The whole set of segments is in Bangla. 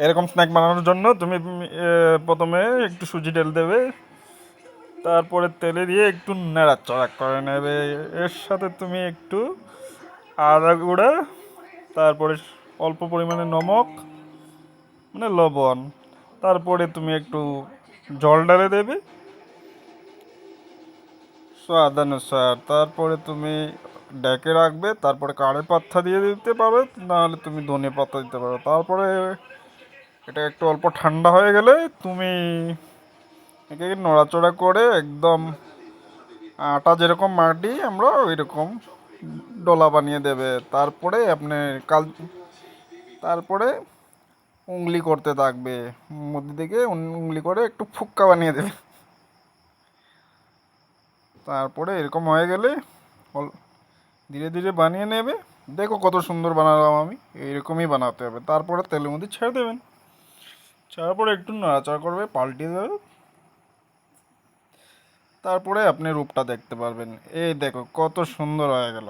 এরকম স্ন্যাক বানানোর জন্য তুমি প্রথমে একটু সুজি ঢেল দেবে, তারপরে তেলে দিয়ে একটু নাড়াচাড়া করে নেবে। এর সাথে তুমি একটু আদা গুঁড়া, তারপরে অল্প পরিমাণে নমক মানে লবণ, তারপরে তুমি একটু জল ঢেলে দেবে স্বাদ অনুসার। তারপরে তুমি ডেকে রাখবে, তারপরে কারি পাতা দিয়ে দিতে পারো, নাহলে তুমি ধনে পাতা দিতে পারো। তারপরে এটা একটু অল্প ঠান্ডা হয়ে গেলে তুমি একে নড়াচড়া করে একদম আটা যেরকম মাটি আমরা ওই রকম ডলা বানিয়ে দেবে। তারপরে আপনি কাল তারপরে উংলি করতে থাকবে, মধ্যে থেকে উংলি করে একটু ফুক্কা বানিয়ে দেবে। তারপরে এরকম হয়ে গেলে ধীরে ধীরে বানিয়ে নেবে। দেখো কত সুন্দর বানালাম আমি, এইরকমই বানাতে হবে। তারপরে তেলের মধ্যে ছেড়ে দেবেন, ছাড়ার পরে একটু নাড়াচাড়া করবে, পাল্টিয়ে দেবে। তারপরে আপনি রূপটা দেখতে পারবেন। এই দেখো কত সুন্দর হয়ে গেল,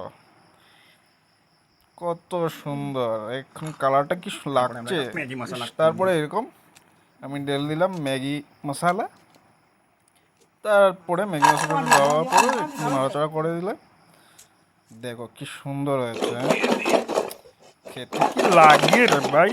কত সুন্দর এখন কালারটা কি লাগছে। তারপরে এরকম আমি ঢেলে দিলাম ম্যাগি মশলা, তারপরে ম্যাগি মশলাটা দেওয়ার পরে একটু নাড়াচাড়া করে দিলাম। দেখো কি সুন্দর হয়েছে, হ্যাঁ? খেতে কি লাগে রে ভাই।